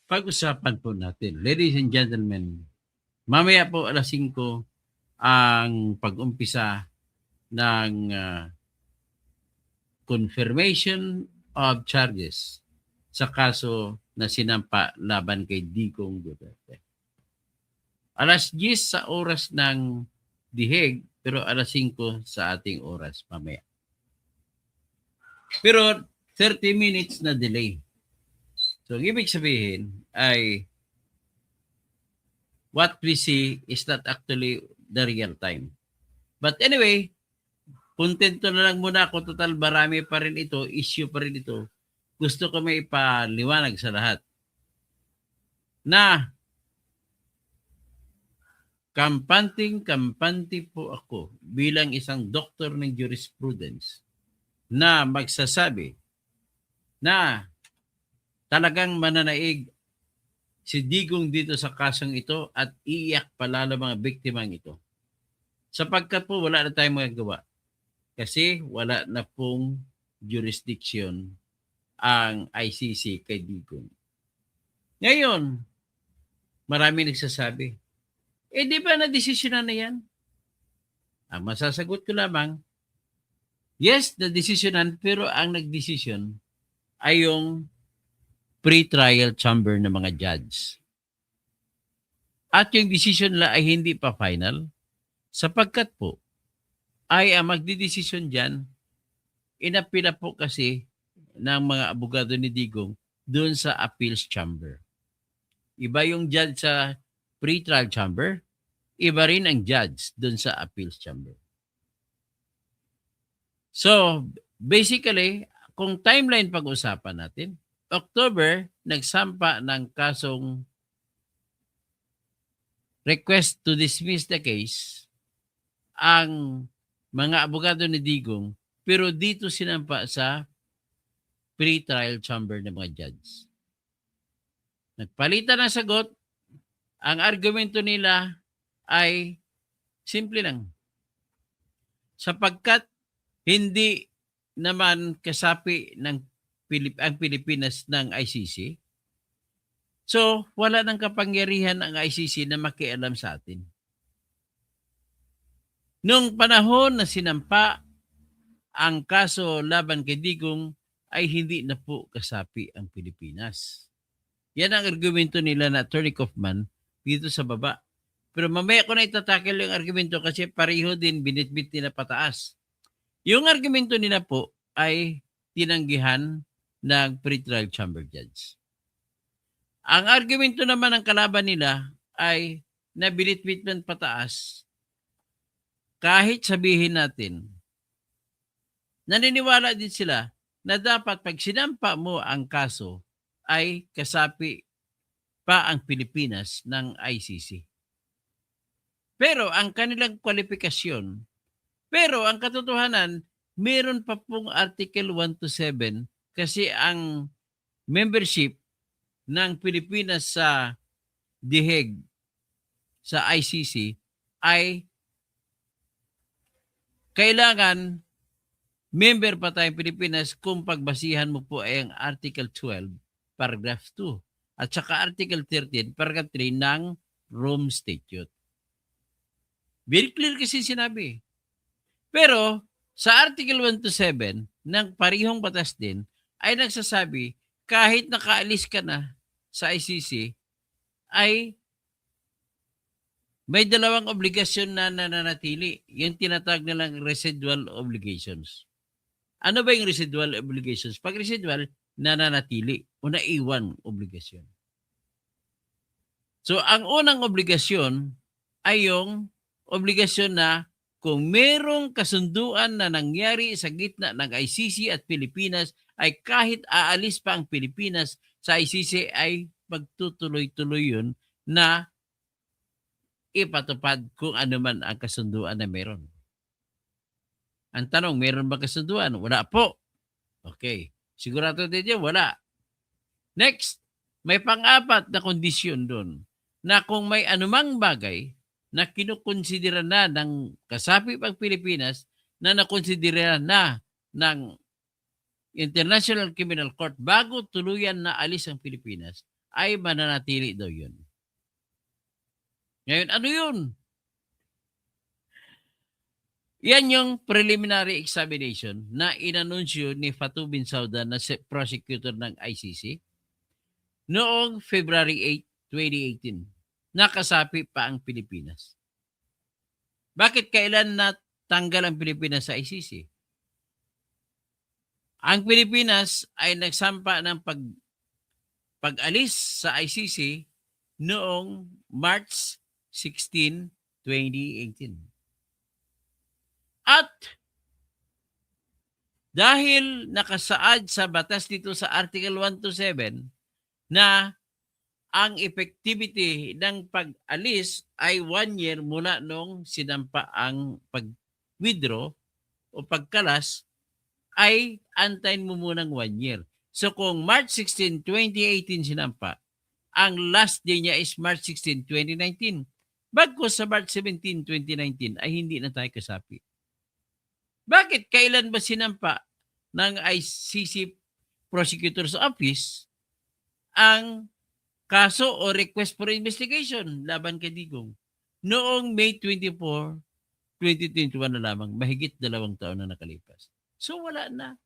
pag-usapan po natin. Ladies and gentlemen, mamaya po alas 5 ang pag-umpisa ng confirmation of charges sa kaso na sinampa laban kay Digong Duterte. Alas 10 sa oras ng Diheg, pero alas 5 sa ating oras mamaya. Pero 30 minutes na delay. So, ibig sabihin ay what we see is not actually the real time. But anyway, kontento na lang muna ako. Total, marami pa rin ito. Issue pa rin ito. Gusto ko may ipaliwanag sa lahat na kampante po ako bilang isang doktor ng jurisprudence na magsasabi na talagang mananaig si Digong dito sa kasong ito at iiyak palalo mga biktimang ito. Sapagkat po wala na tayong magagawa kasi wala na pong jurisdiction ang ICC kay Digong. Ngayon, marami nagsasabi, di ba na-desisyonan na yan? Ang masasagot ko lamang, yes, na-desisyonan, pero ang nag-desisyon ay yung pre-trial chamber ng mga judge. At yung decision nila ay hindi pa final, sapagkat po, ay ang magdidesisyon dyan, inapila po kasi ng mga abogado ni Digong doon sa appeals chamber. Iba yung judge sa pre-trial chamber, iba rin ang judge doon sa appeals chamber. So, basically, kung timeline pag-usapan natin, October, nagsampa ng kasong request to dismiss the case ang mga abogado ni Digong, pero dito sinampa sa pre-trial chamber ng mga judge. Nagpalitan ng sagot, ang argumento nila ay simple lang. Sapagkat hindi naman kasapi ng ang Pilipinas ng ICC, so wala nang kapangyarihan ang ICC na makialam sa atin. Nung panahon na sinampa ang kaso laban kay Digong ay hindi na po kasapi ang Pilipinas. Yan ang argumento nila na Attorney Kaufman dito sa baba. Pero mamaya ko na itatakil yung argumento kasi pareho din binitbit nila pataas. Yung argumento nila po ay tinanggihan ng pre-trial chamber judge. Ang argumento naman ng kalaban nila ay nabinitbit ng pataas kahit sabihin natin, naniniwala din sila na dapat pag sinampa mo ang kaso ay kasapi pa ang Pilipinas ng ICC. Pero ang kanilang kwalifikasyon, pero ang katotohanan, meron pa pong Article 1 to 7 kasi ang membership ng Pilipinas sa DIHEG, sa ICC, ay kailangan member pa tayong Pilipinas kung pagbasihan mo po ay ang Article 12, Paragraph 2 at saka Article 13, Paragraph 3 ng Rome Statute. Very clear kasi sinabi. Pero sa Article 1 to 7 ng parihong batas din ay nagsasabi kahit nakaalis ka na sa ICC ay may dalawang obligasyon na nananatili. Yung tinatawag nilang residual obligations. Ano ba yung residual obligations? Pag residual, nananatili o naiwan obligasyon. So, ang unang obligasyon ay yung obligasyon na kung merong kasunduan na nangyari sa gitna ng ICC at Pilipinas ay kahit aalis pa ang Pilipinas sa ICC ay magtutuloy-tuloy yun na ipatupad kung ano man ang kasunduan na meron. Ang tanong, meron ba kasunduan? Wala po. Okay. Sigurado din yan, wala. Next, may pang-apat na kondisyon doon na kung may anumang bagay na kinukonsidera na ng kasapi pang Pilipinas na nakonsidera na ng International Criminal Court bago tuluyan na alis ang Pilipinas, ay mananatili daw yun. Ngayon, ano yun? Yan yung preliminary examination na inanunsyo ni Fatou Bensouda na prosecutor ng ICC noong February 8, 2018. Nakasapi pa ang Pilipinas. Bakit kailan natanggal ang Pilipinas sa ICC? Ang Pilipinas ay nagsampa ng pag-alis sa ICC noong March 16, 2018. At dahil nakasaad sa batas dito sa Article 127 na ang effectivity ng pag-alis ay 1 year mula nung sinampa ang pag-withdraw o pagkalas, ay antayin mo munang 1 year. So kung March 16, 2018 sinampa, ang last day niya is March 16, 2019. Bagkus sa March 17, 2019 ay hindi na tayo kasapi. Bakit? Kailan ba sinampa ng ICC Prosecutor's Office ang kaso o request for investigation laban kay Digong? Noong May 24, 2021 na lamang, mahigit 2 taon na nakalipas. So wala na.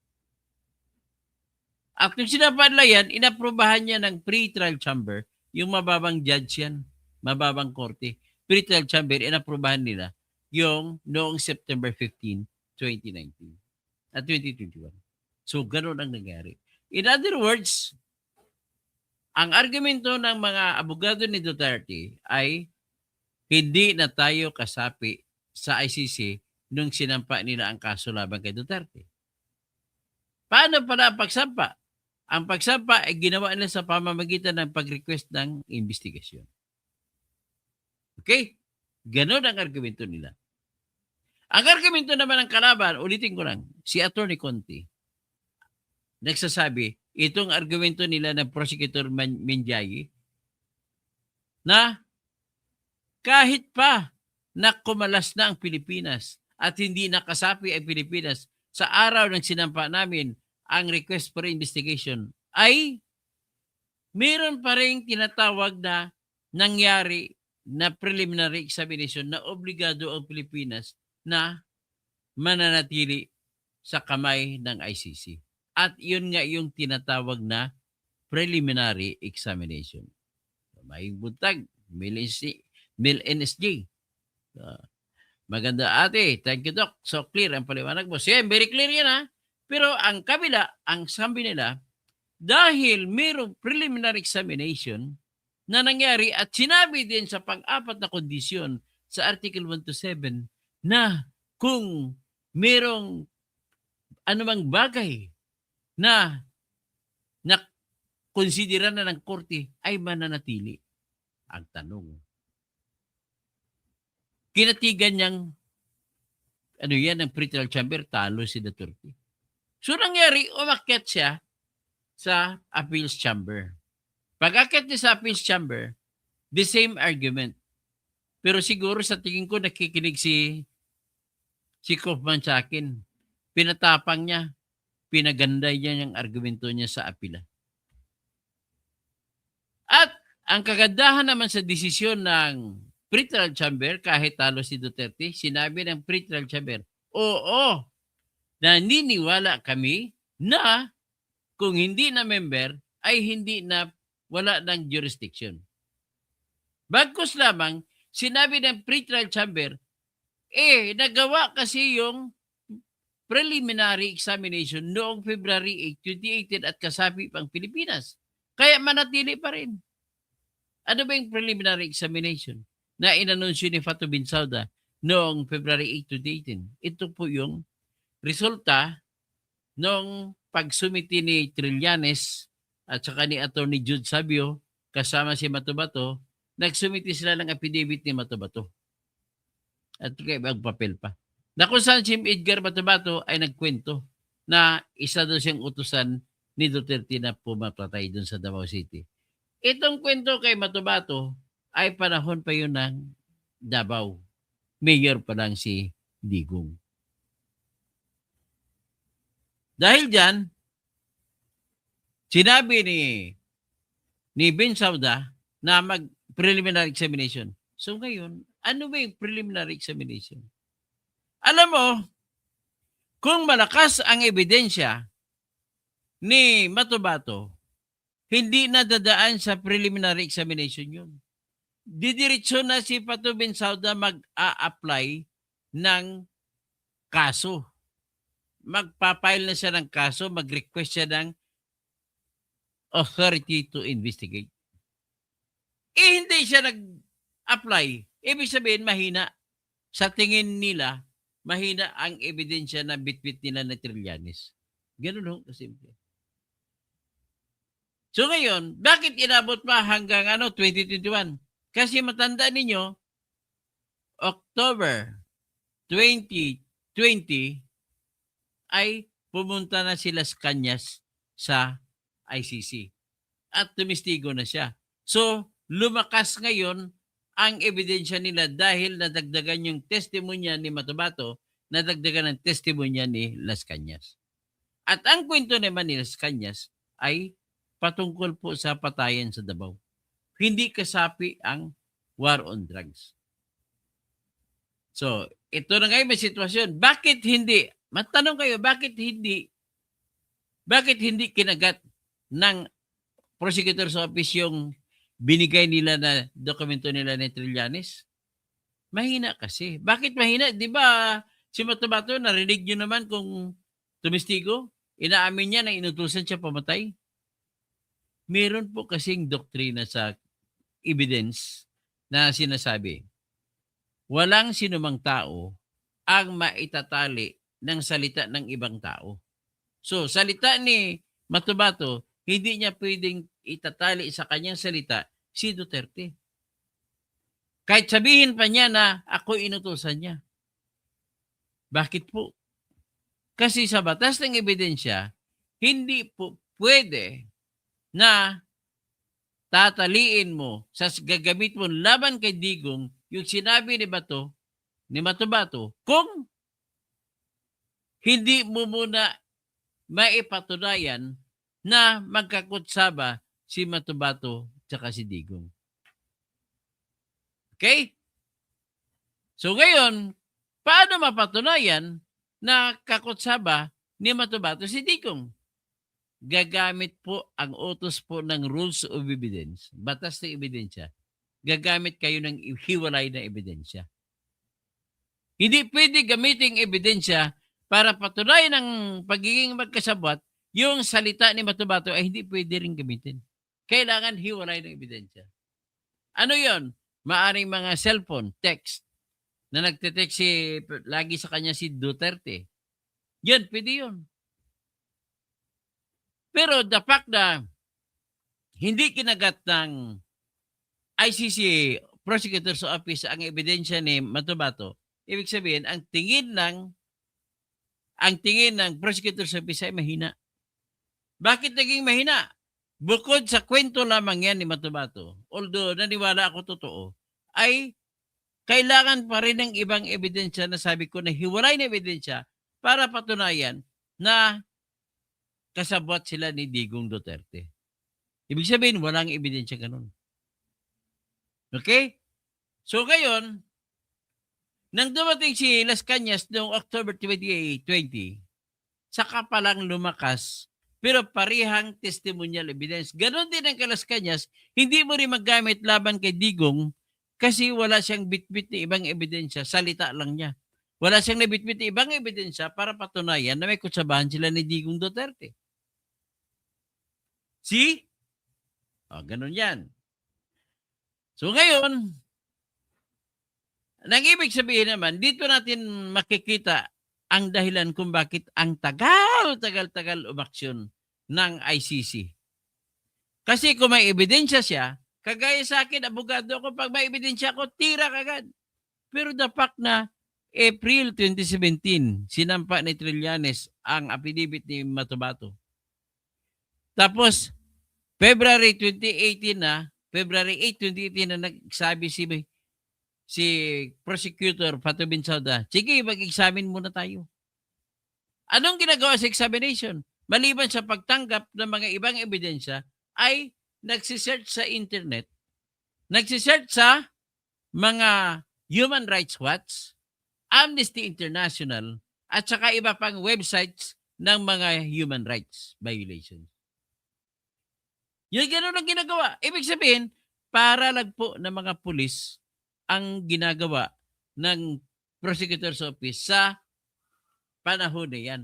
At nung sinampa nila yan, inaprobahan niya ng pre-trial chamber, yung mababang judge yan, mababang korte. Pre-trial chamber, inaprobahan nila yung noong September 15, 2019 at 2021. So, ganun ang nangyari. In other words, ang argumento ng mga abogado ni Duterte ay hindi na tayo kasapi sa ICC nung sinampa nila ang kaso laban kay Duterte. Paano pala ang pagsampa? Ang pagsampa ay ginawa nila sa pamamagitan ng pag-request ng investigasyon. Okay? Ganun ang argumento nila. Ang argumento naman ng kalaban, ulitin ko lang, si Atty. Conti, nagsasabi, itong argumento nila ng Prosecutor Mendiaye, na kahit pa na kumalas na ang Pilipinas at hindi nakasapi ang Pilipinas sa araw ng sinampa namin ang request for investigation, ay meron pa rin tinatawag na nangyari na preliminary examination na obligado ang Pilipinas na mananatili sa kamay ng ICC. At yun nga yung tinatawag na preliminary examination. May buntag, Mil NSG. Maganda ate, thank you Doc. So clear ang paliwanag mo. Siya, very clear yan ha. Pero ang kabila, ang sabi nila, dahil mayroong preliminary examination na nangyari at sinabi din sa pang-apat na kondisyon sa Article 127 na kung merong anumang bagay na konsidera na ng korte ay mananatili. Ang tanong, kinatigan niyang ang pre-trial chamber, talo si Duterte. So nangyari, umakyat siya sa appeals chamber. Pag-akyat niya sa appeals chamber, the same argument. Pero siguro sa tingin ko nakikinig si Kaufman sa akin. Pinatapang niya, pinaganda niya yung argumento niya sa apila. At ang kagandahan naman sa desisyon ng pre-trial chamber, kahit talo si Duterte, sinabi ng pre-trial chamber, oo, naniniwala kami na kung hindi na member, ay hindi na wala ng jurisdiction. Bagkus lamang, sinabi ng pre-trial chamber, nagawa kasi yung preliminary examination noong February 8, 2018 at kasapi pang Pilipinas. Kaya manatili pa rin. Ano ba yung preliminary examination na inanunsyo ni Fatou Bensouda noong February 8, 2018? Ito po yung resulta noong pagsumiti ni Trillanes at saka ni Atty. Jude Sabio kasama si Matubato, nagsumiti sila ng affidavit ni Matubato. At kaya magpapel pa. Na kung saan si Edgar Matubato ay nagkwento na isa doon siyang utusan ni Duterte na pumapatay doon sa Davao City. Itong kwento kay Matubato ay panahon pa yun ng Davao. Mayor pa lang si Digong. Dahil dyan, sinabi ni Ben Sauda na mag-preliminary examination. So ngayon, ano ba yung preliminary examination? Alam mo, kung malakas ang ebidensya ni Matubato, hindi na dadaan sa preliminary examination yun. Didiretso na si Pato Ben Sauda mag-a-apply ng kaso. Magpapile na siya ng kaso, mag-request siya ng authority to investigate. Hindi siya nag-apply. Ibig sabihin, mahina. Sa tingin nila, mahina ang ebidensya na bitbit nila na Trillanes. Ganun ho, kasimple. So ngayon, bakit inabot pa hanggang 2021? Kasi matanda ninyo, October 2020 ay pumunta na sila sa Kanyas sa ICC. At tumistigo na siya. So, lumakas ngayon ang ebidensya nila dahil nadagdagan yung testimonya ni Matubato, nadagdagan ang testimonya ni Las Cañas. At ang kwento naman ni Las Cañas ay patungkol po sa patayan sa Davao. Hindi kasapi ang war on drugs. So, ito na ngayon may sitwasyon. Bakit hindi? Matanong kayo, bakit hindi kinagat ng prosecutor's office yung binigay nila na dokumento nila ni Trillanes? Mahina kasi. Bakit mahina? Di ba si Matubato, narinig nyo naman kung tumistigo? Inaamin niya na inutusan siya pamatay? Meron po kasing doktrina sa evidence na sinasabi, walang sinumang tao ang maitatali ng salita ng ibang tao. So, salita ni Matubato, hindi niya pwedeng itatali sa kanyang salita si Duterte. Kahit sabihin pa niya na ako inutusan niya. Bakit po? Kasi sa batas ng ebidensya, hindi po pwede na tataliin mo, gagamit mo laban kay Digong yung sinabi ni Matubato, kung hindi mo muna maipatunayan na magkakutsaba si Matubato at si Digong. Okay? So ngayon, paano mapatunayan na kakutsaba ni Matubato si Digong? Gagamit po ang utos po ng rules of evidence, batas ng ebidensya. Gagamit kayo ng hiwalay na ebidensya. Hindi pwede gamitin ebidensya para patunayan ang pagiging magkasabwat, yung salita ni Matubato ay hindi pwede rin gamitin. Kailangan hiwalay ng ebidensya. Ano yon? Maaring mga cellphone, text, na nagte-text lagi sa kanya si Duterte. Yan, pwede yun. Pero the fact na hindi kinagat ng ICC Prosecutor's Office ang ebidensya ni Matubato, ibig sabihin, ang tingin ng Prosecutor's Office ay mahina. Bakit naging mahina? Bukod sa kwento lamang yan ni Matubato, although naniwala ako totoo, ay kailangan pa rin ng ibang ebidensya na sabi ko na hiwalay na ebidensya para patunayan na kasabwat sila ni Digong Duterte. Ibig sabihin, walang ebidensya ganun. Okay? So ngayon, nang dumating si Las Cañas noong October 2020, saka palang lumakas, pero parihang testimonial evidence. Ganon din ang kay Las Cañas, hindi mo rin maggamit laban kay Digong kasi wala siyang bitbit na ibang ebidensya, salita lang niya. Wala siyang nabitbit na ibang ebidensya para patunayan na may kutsabahan sila ni Digong Duterte. See? O, ganun yan. So ngayon, nang ibig sabihin naman, dito natin makikita ang dahilan kung bakit ang tagal umaksyon ng ICC. Kasi kung may ebidensya siya, kagaya sa akin, abogado ako, pag may ebidensya ako, tira kagad. Pero the fact na April 2017, sinampa ni Trillanes ang affidavit ni Matubato. Tapos, February 8, 2018 na nagsabi si prosecutor Pato Ben Sauda, sige, mag-examine muna tayo. Anong ginagawa sa examination? Maliban sa pagtanggap ng mga ibang ebidensya, ay nagsisearch sa internet, nagsisearch sa mga Human Rights Watch, Amnesty International, at saka iba pang websites ng mga human rights violations. Yung gano'n ang ginagawa. Ibig sabihin, para lang po ng mga pulis ang ginagawa ng prosecutor's office sa panahon na yan.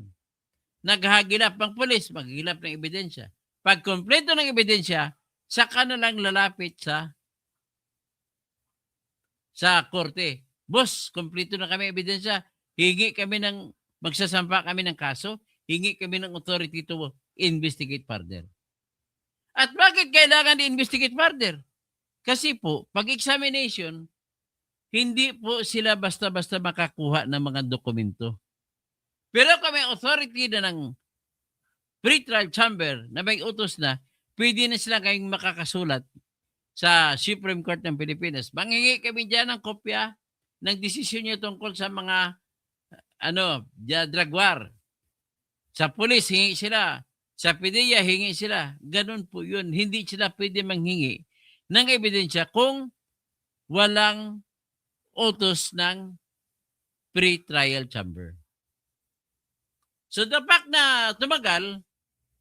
Naghahagilap ang pulis, maghihilap ng ebidensya. Pag kompleto ng ebidensya, saka na lang lalapit sa korte. Boss, kompleto na kami ebidensya. Hingi kami magsasampa kami ng kaso. Hingi kami ng authority to investigate further. At bakit kailangan i-investigate further? Kasi po, pag examination, hindi po sila basta-basta makakuha ng mga dokumento. Pero kung may authority na ng pre-trial chamber na may utos na, pwede na sila kayong makakasulat sa Supreme Court ng Pilipinas. Manghingi kami dyan ng kopya ng desisyon niyo tungkol sa mga drug war. Sa pulis, hingi sila. Sa PDEA, hingi sila. Ganun po yun. Hindi sila pwede manghingi ng ebidensya kung walang utos ng pre-trial chamber. So the fact na tumagal,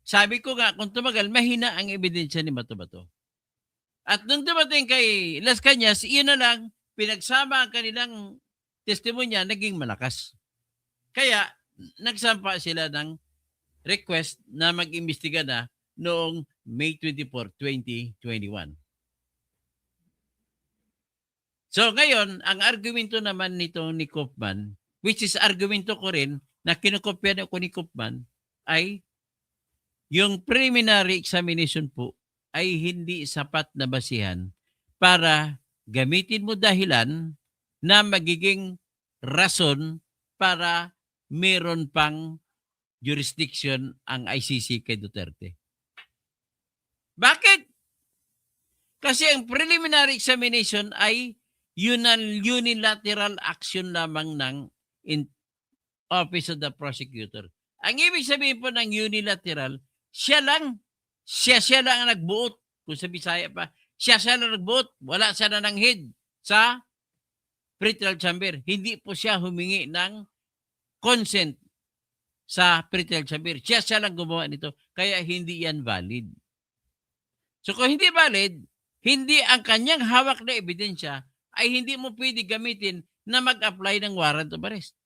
sabi ko nga, kung tumagal, mahina ang ebidensya ni Bato-Bato. At nung dumating kay Las Cañas, iyon na lang, pinagsama ang kanilang testimonya, naging malakas. Kaya, nagsampa sila ng request na mag-imbestiga na noong May 24, 2021. So ngayon, ang argumento naman nito ni Kaufman, which is argumento ko rin, na kinukopya ko ni Kaufman, ay yung preliminary examination po ay hindi sapat na basihan para gamitin mo dahilan na magiging rason para meron pang jurisdiction ang ICC kay Duterte. Bakit? Kasi ang preliminary examination ay unilateral action lamang ng Office of the Prosecutor. Ang ibig sabihin po ng unilateral, siya lang ang nagbuot. Kung sa Bisaya pa, siya lang nagbuot. Wala siya na ng head sa pre-trial chamber. Hindi po siya humingi ng consent sa pre-trial chamber. Siya lang gumawa nito. Kaya hindi yan valid. So kung hindi valid, hindi ang kanyang hawak na ebidensya ay hindi mo pwede gamitin na mag-apply ng warrant of arrest.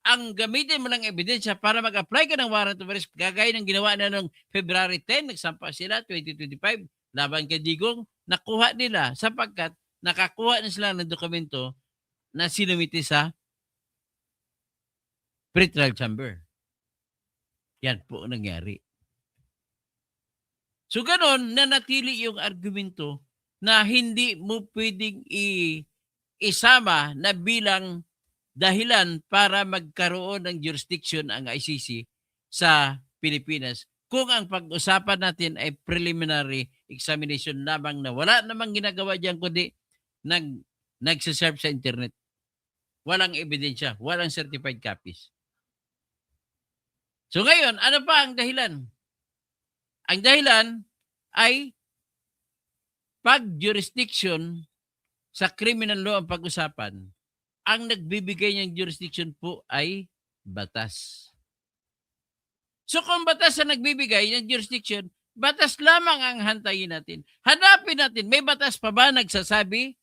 Ang gamitin mo lang ebidensya para mag-apply ka ng warrant of arrest, gagaya ng ginawa na noong February 10, nagsampa sila, 2025, laban kay Digong, nakuha nila sapagkat nakakuha na sila ng dokumento na sinumiti sa pre-trial chamber. Yan po ang nangyari. So ganon, nanatili yung argumento na hindi mo pwedeng isama na bilang dahilan para magkaroon ng jurisdiction ang ICC sa Pilipinas kung ang pag-usapan natin ay preliminary examination lamang na wala namang ginagawa diyan kundi nagsiserve sa internet. Walang ebidensya, walang certified copies. So ngayon, ano pa ang dahilan? Ang dahilan ay pag-jurisdiction sa criminal law ang pag-usapan. Ang nagbibigay niyang jurisdiction po ay batas. So kung batas ang nagbibigay ng jurisdiction, batas lamang ang hantayin natin. Hanapin natin, may batas pa ba nagsasabi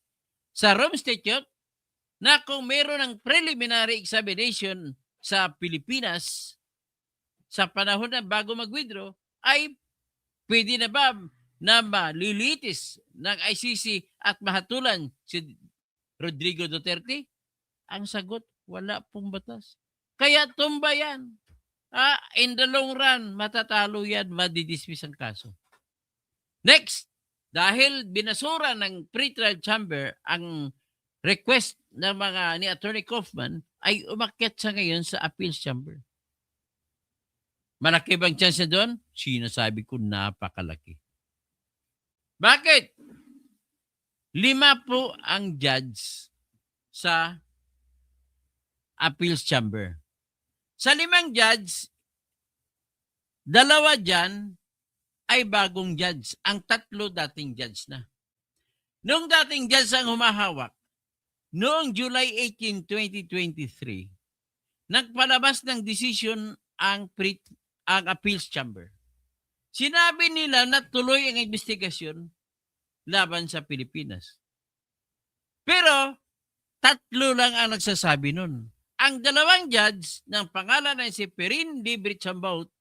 sa Rome Statute na kung meron ng preliminary examination sa Pilipinas sa panahon na bago mag-withdraw, ay pwede na ba na malilitis ng ICC at mahatulan si Rodrigo Duterte? Ang sagot, wala pong batas. Kaya tumba yan. In the long run, matatalo yan, madidismiss ang kaso. Next, dahil binasura ng pre-trial chamber ang request ng mga ni Attorney Kaufman, ay umakyat sa ngayon sa appeals chamber. Malaki bang chance doon? Sinasabi ko, napakalaki. Bakit? 5 po ang judge sa appeals chamber. Sa 5 judge, 2 dyan ay bagong judge. Ang tatlo dating judge na. Noong dating judge ang humahawak, noong July 18, 2023, nagpalabas ng decision ang appeals chamber. Sinabi nila na tuloy ang investigasyon laban sa Pilipinas. Pero tatlo lang ang nagsasabi nun. Ang dalawang judge ng pangalan ay si Perin Libre Chambaut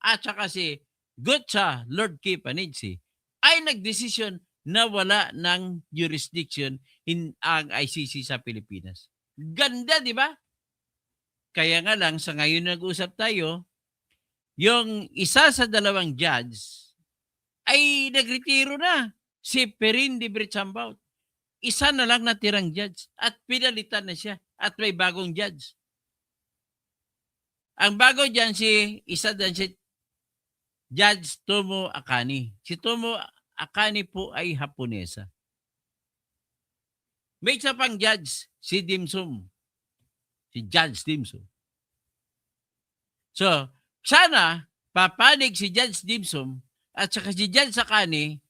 at saka si Gutsa Lord Kipanidsi ay nagdesisyon na wala ng jurisdiction ang ICC sa Pilipinas. Ganda, di ba? Kaya nga lang, sa ngayon nag-usap tayo, yung isa sa dalawang judge ay nagretiro na, si Perin Libre Chambaut. Isa na lang natirang judge at pinalitan na siya at may bagong judge. Ang bago dyan si Judge Tomo Akani. Si Tomo Akani po ay Haponesa. May isa pang judge, si Dimsum. Si Judge Dimsum. So, sana papanig si Judge Dimsum at saka si Judge Akani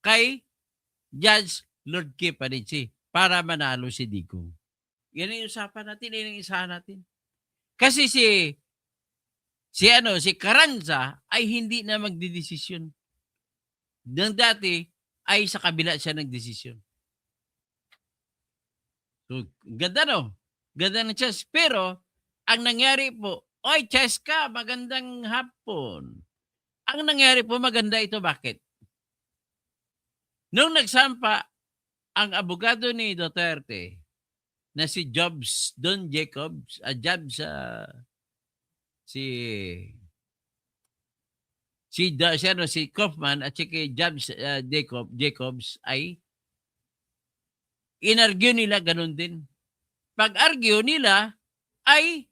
kay Judge Lord Kipanidsi para manalo si Digong. Yan ang usapan natin, yan ang isahan natin. Kasi si Carranza ay hindi na magdidesisyon. Nang dati ay sa kabila siya nagdesisyon. So, ganda no? Ganda ng chess. Pero, ang nangyari po, oy, Cheska, magandang hapon. Ang nangyari po, maganda ito. Bakit? Nung nagsampa ang abogado ni Duterte na si Don Jacobs, si Kaufman at si Jacobs ay inargue nila ganun din. Pag-argue nila ay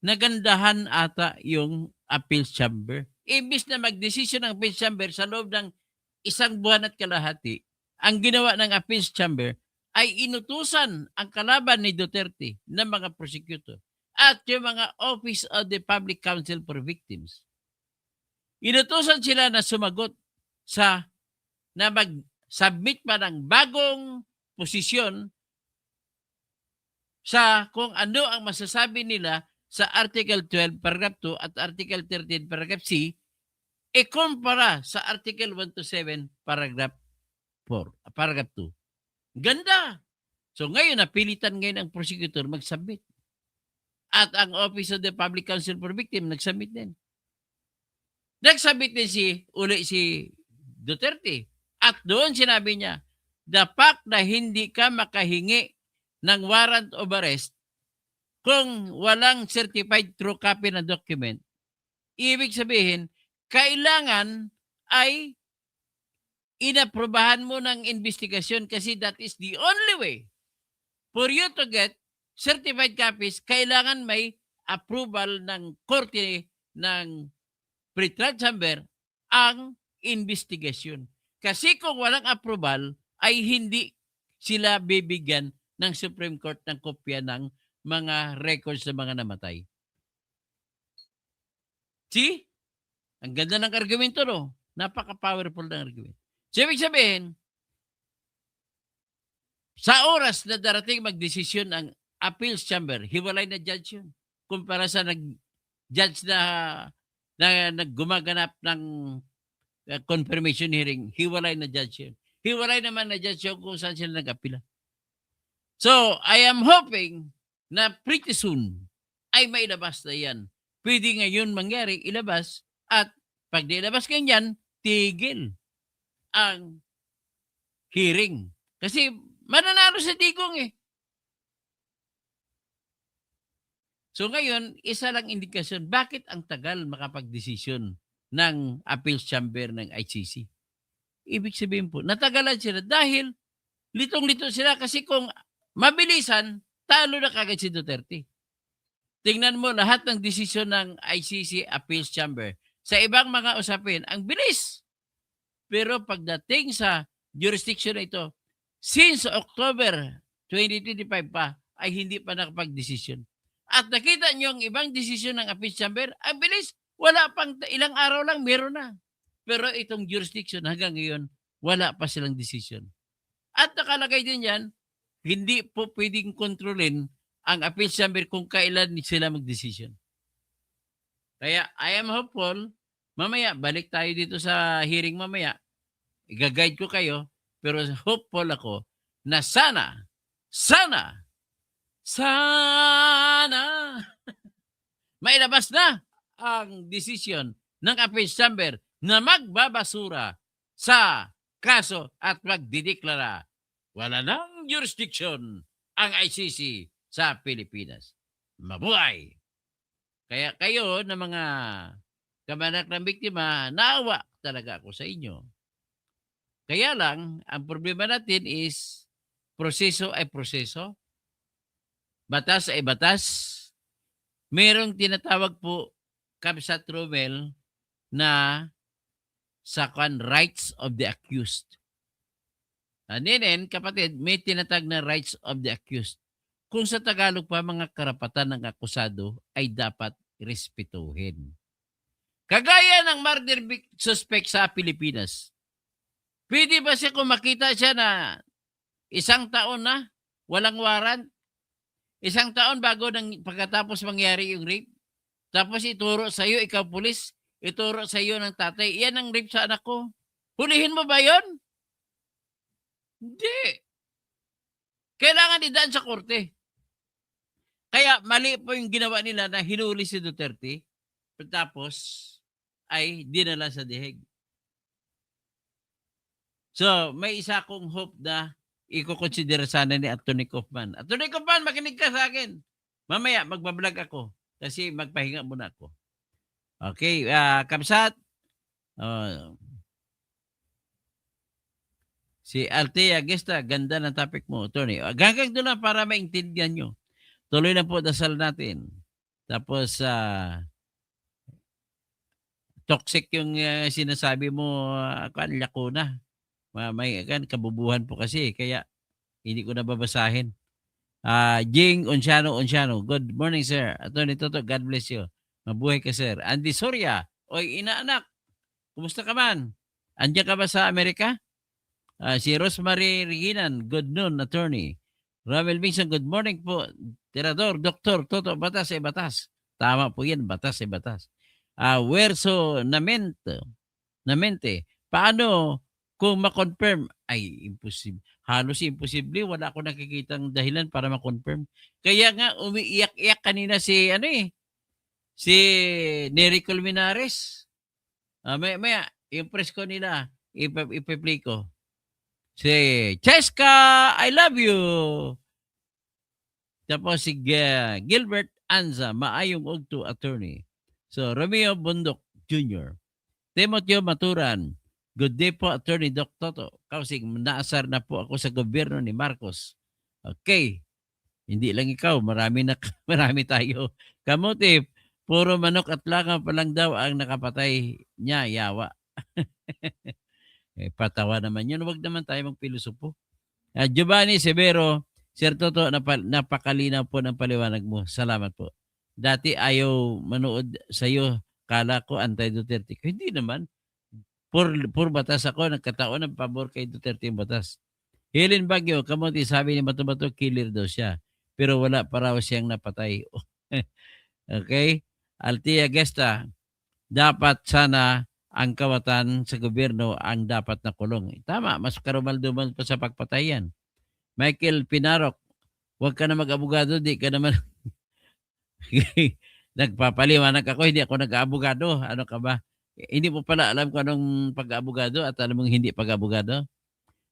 nagandahan ata yung appeals chamber. Imbis na magdesisyon ng appeals chamber sa loob ng 1 buwan at kalahati, ang ginawa ng appeals chamber ay inutusan ang kalaban ni Duterte ng mga prosecutor at yung mga Office of the Public Counsel for Victims. Inutusan sila na sumagot na mag-submit pa ng bagong posisyon sa kung ano ang masasabi nila sa Article 12, Paragraph 2 at Article 13, Paragraph C, ikumpara sa Article 1 to 7, Paragraph 2. Ganda! So ngayon, napilitan ngayon ang prosecutor mag-submit. At ang Office of the Public Counsel for Victims nag-submit din. Nag-submit din si Duterte. At doon sinabi niya, the fact na hindi ka makahingi ng warrant of arrest kung walang certified true copy na document, ibig sabihin, kailangan ay inaprobahan mo ng investigasyon kasi that is the only way for you to get certified copies. Kailangan may approval ng korte ng pretrial chamber ang investigasyon. Kasi kung walang approval ay hindi sila bibigyan ng Supreme Court ng kopya ng mga records ng mga namatay. See? Ang ganda ng argumento, no? Napaka-powerful ng argumento. So, ibig sabihin, sa oras na darating magdesisyon ang appeals chamber, hiwalay na judge yun. Kumpara sa judge na naggumaganap ng confirmation hearing, hiwalay na judge yun. Hiwalay naman na judge yun kung saan sila nag-apila. So, I am hoping na pretty soon ay mailabas na yan. Pwede ngayon mangyari, ilabas, at pag nilabas ganyan, tigil ang hearing. Kasi mananalo sa Digong eh. So ngayon, isa lang indikasyon, bakit ang tagal makapag-desisyon ng appeals chamber ng ICC? Ibig sabihin po, natagalan sila dahil litong-lito sila kasi kung mabilisan, talo na kagad si Duterte. Tingnan mo lahat ng desisyon ng ICC appeals chamber. Sa ibang mga usapin, ang bilis. Pero pagdating sa jurisdiction na ito, since October 2025 pa, ay hindi pa nakapag-desisyon. At nakita nyo ang ibang desisyon ng appeals chamber, ang bilis. Wala pang ilang araw lang, meron na. Pero itong jurisdiction hanggang ngayon, wala pa silang decision. At nakalagay din yan, hindi po pwedeng kontrolin ang appeal chamber kung kailan sila mag-decision. Kaya I am hopeful, mamaya, balik tayo dito sa hearing mamaya, i-guide ko kayo, pero hopeful ako na sana, mailabas na ang decision ng appeal chamber na magbabasura sa kaso at magdideklara wala nang jurisdiction ang ICC sa Pilipinas. Mabuhay! Kaya kayo na mga kamanak ng biktima, naawa talaga ako sa inyo. Kaya lang, ang problema natin is proseso ay proseso, batas ay batas. Merong tinatawag po, Kamsat Romel, na sa rights of the accused. Ninin, kapatid, may tinatag na rights of the accused. Kung sa Tagalog pa, mga karapatan ng akusado ay dapat respetuhin. Kagaya ng murder suspect sa Pilipinas. Pwede ba siya kung makita siya na 1 taon na, walang warrant, 1 taon bago pagkatapos mangyari yung rape, tapos ituro sa iyo, ikaw pulis, ituro sa iyo ng tatay, yan ang rape sa anak ko. Hulihin mo ba yon? Hindi. Kailangan idaan sa korte. Kaya mali po yung ginawa nila na hinuli si Duterte, tapos ay dinala sa dihig. So, may isa akong hope na iko-consider sana ni Atty. Kaufman. Atty. Kaufman, makinig ka sa akin. Mamaya, magbablog ako kasi magpahinga muna ako. Okay, Kamsat. Si Althea Gesta, ganda ng topic mo, Tony. Hanggang doon lang para maintindihan nyo. Tuloy na po dasal natin. Tapos, toxic yung sinasabi mo, lako na. May kabubuhan po kasi, kaya hindi ko nababasahin. Jing Onciano. Good morning, sir. Atty. Toto, God bless you. Mabuhay ka, sir. Andy Soria. Oy, inaanak. Kumusta ka man? Andiyan ka ba sa Amerika? Si Rosemary Reginan. Good noon, attorney. Ramel Bingson, good morning po. Tirador, Doktor, Toto, batas ay batas. Tama po yan, batas ay batas. Werso Namente, paano kung ma-confirm? Ay, imposible. Halos imposible. Wala akong nakikitang dahilan para ma-confirm. Kaya nga, umiiyak-iyak kanina si Nery Colmenares. Maya, yung press ko nila, ipi-play ko. Si Cheska, I love you. Tapos si Gilbert Anza, maayong ogto attorney. So, Romeo Bundok Jr. Timoteo Maturan, good day po, Attorney Doc Toto. Kausing, naasar na po ako sa gobyerno ni Marcos. Okay. Hindi lang ikaw, marami tayo. Kamuti, puro manok at langaw pa lang daw ang nakapatay niya, yawa. Patawa naman yun. Huwag naman tayo magpilosopo. Giovanni Severo, Sir Toto, napakalinaw po ng paliwanag mo. Salamat po. Dati ayaw manood sa iyo, kala ko anti-Duterte. Hindi naman. Pur batas ako, nagkataon ng pabor kay Duterte yung batas. Helen Bagyo, kamuti, sabi ni Bato-Bato, killer daw siya. Pero wala pa raw siyang napatay. Okay? Althea Gesta, dapat sana ang kawatan sa gobyerno ang dapat na kulong. Tama, mas karumal-dumal pa sa pagpatayan. Michael Pinarok, huwag ka na mag-abogado, di ka naman nagpapaliwanag ako, hindi ako nag-abogado. Ano ka ba? Hindi mo pala alam kung anong pag-abogado at alam mong hindi pag-abogado.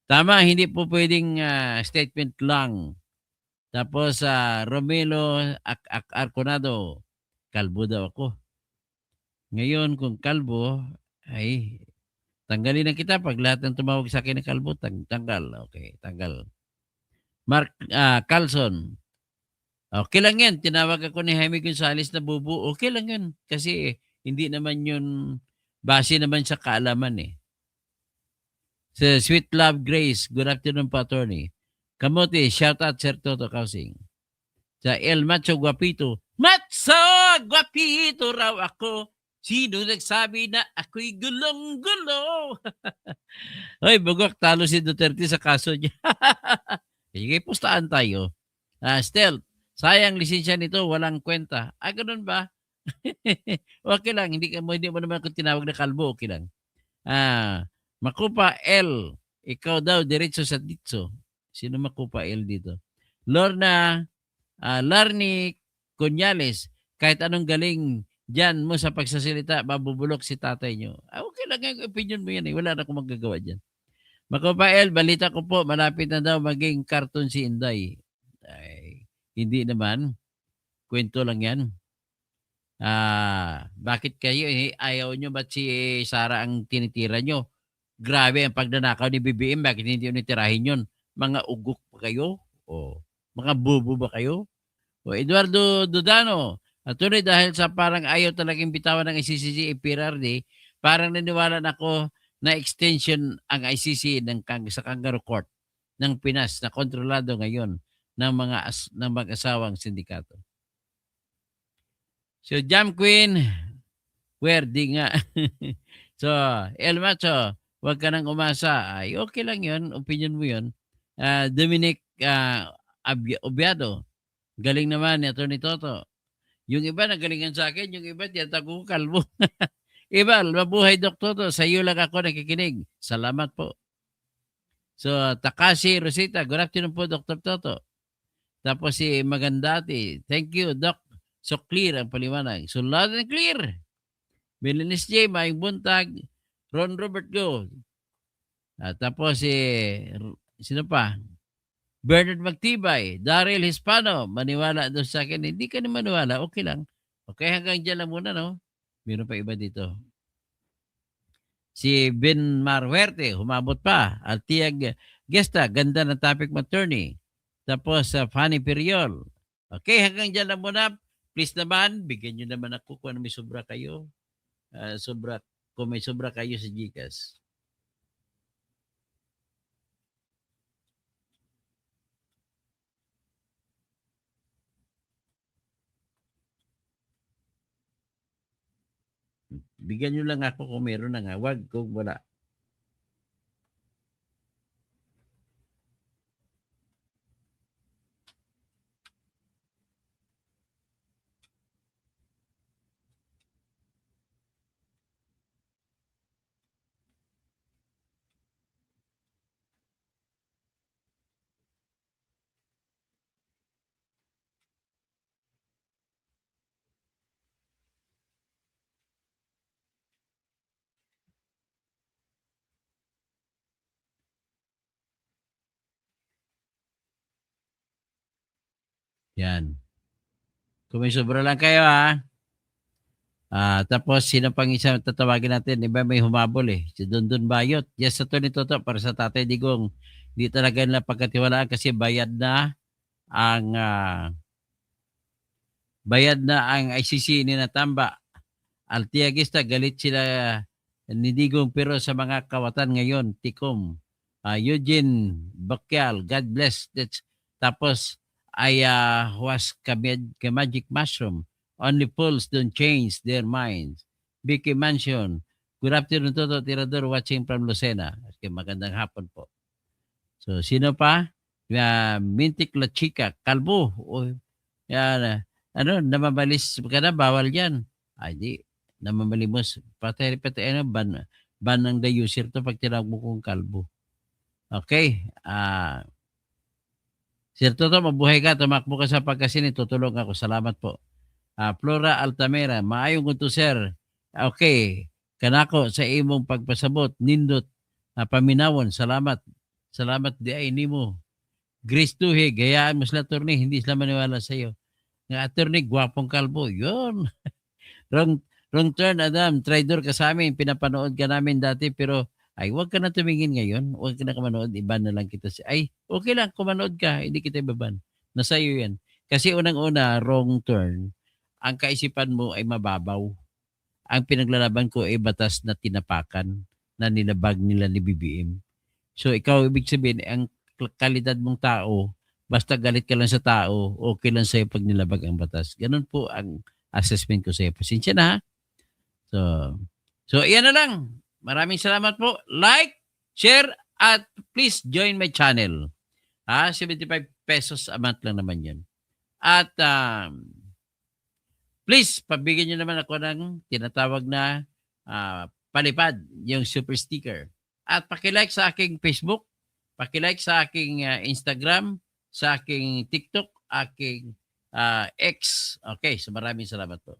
Tama, hindi po pwedeng statement lang. Tapos Romelo Arconado, kalbo daw ako. Ngayon, kung kalbo, ay tanggalin na kita pag lahat ng tumawag sa akin ng kalbo, tanggal. Okay, tanggal. Mark Carlson, okay lang yan. Tinawag ako ni Jaime Gonzales na bubu. Okay lang yan. Kasi hindi naman yun, base naman sa kaalaman eh. Sa Sweet Love Grace, good afternoon po, attorney. Kamote, shout out Sir Toto Kausing. Sa El Macho Guapito, Macho Guapito raw ako. Sino nagsabi na ako'y gulong-gulo? Hoy, bugok, talo si Duterte sa kaso niya. Sige, pustahan tayo. Still, sayang lisensya nito, walang kwenta. Ganun ba? Okay lang, hindi mo naman ako tinawag na kalbo, okay lang. Makupa L, ikaw daw diretso sa ditso. Sino Makupa L dito? Lorna, Larny Cunyales, kahit anong galing dyan mo sa pagsasalita, mabubulok si tatay nyo. Okay lang yung opinion mo yan eh. Wala na akong magagawa dyan. Makupa L, balita ko po, malapit na daw maging cartoon si Inday. Ay, hindi naman. Kwento lang yan. Bakit kayo ayaw nyo ba't si Sara ang tinitira nyo? Grabe ang pagnanakaw ni BBM, bakit hindi nyo nitirahin yun? Mga ugok pa kayo? O mga bubo ba kayo? O Eduardo Dudano, tuloy dahil sa parang ayaw talagang bitawan ng ICC PRRD, parang naniwala na ako na extension ang ICC sa Kangaroo Court ng Pinas na kontrolado ngayon ng mag-asawang sindikato. So, Jam Queen, di nga. So, El Macho, huwag ka nang umasa. Ay, okay lang yun. Opinion mo yun. Dominic Obiado, galing naman ni Atty. Toto. Yung iba nagalingan sa akin, yung iba tiyatag ko kalbo. Iba, mabuhay Dok Toto. Sa iyo lang ako nakikinig. Salamat po. So, Takashi Rosita, good afternoon po, Dr. Toto. Tapos si Magandati, thank you, Doc. So clear ang paliwanag. So loud and clear. Bilinis J, Maing Buntag, Ron Robert Go. Tapos sino pa? Bernard Magtibay, Daryl Hispano, maniwala doon sa akin. Hindi ka na maniwala, okay lang. Okay, hanggang dyan lang muna, no? Meron pa iba dito. Si Ben Marhuerte, humabot pa. Altiag Gesta, ganda ng topic mo, attorney. Tapos Fanny Periol. Okay, hanggang dyan lang muna. Please naman, bigyan nyo naman ako kung may sobra kayo. Kung may sobra kayo sa GCash. Bigyan nyo lang ako kung meron na nga. Wag kung wala. Yan. Kung may sobra lang kayo, ha? Tapos, sino pang isa tatawagin natin? Iba may humabol eh. Si Dondon Bayot. Yes, sa to ni Toto. Para sa Tatay Digong. Di talaga nila pagkatiwalaan kasi bayad na ang ICC ni Natamba. Altiagista, galit sila ni Digong pero sa mga kawatan ngayon, Tikom. Eugene Bakyal, God bless. Tapos, was magic mushroom. Only fools don't change their minds. Vicky Mansion. Good afternoon, Toto Tirador watching from Lucena. Magandang hapon po. So, sino pa? Mintik La Chica. Kalbo. Yan. Namabalis ka na, bawal yan. Di. Namamalimos. Pati, ban ng dayusir to pag tinawag mo kong kalbo. Okay. Sir Toto, mabuhay ka. Tumakbo ka sa pagkasini. Tutulong ako. Salamat po. Flora Altamera. Maayong kunto, sir. Okay. Kanako sa imong pagpasabot. Nindot. Paminawon. Salamat. Salamat di ay nimo. Grace Tuhig. Gayaan mo sila, attorney. Hindi sila maniwala sa iyo. Nga attorney, gwapong kalbo. Yun. wrong turn, Adam. Trader ka sa amin. Pinapanood ka namin dati. Pero ay, huwag ka na tumingin ngayon. Huwag ka na kumanood. Iban na lang kita. Ay, okay lang. Kumanood ka. Hindi kita ibaban. Nasa iyo yan. Kasi unang-una, wrong turn. Ang kaisipan mo ay mababaw. Ang pinaglalaban ko ay batas na tinapakan na nilabag nila ni BBM. So, ikaw, ibig sabihin, ang kalidad mong tao, basta galit ka lang sa tao, okay lang sa'yo pag nilabag ang batas. Ganun po ang assessment ko sa'yo. Pasensya na, ha? So iyan na lang. Maraming salamat po. Like, share, at please join my channel. 75 pesos a month lang naman yun. At please, pabigyan nyo naman ako ng tinatawag na palipad, yung super sticker. At pakilike sa aking Facebook, pakilike sa aking Instagram, sa aking TikTok, aking X. Okay, so maraming salamat po.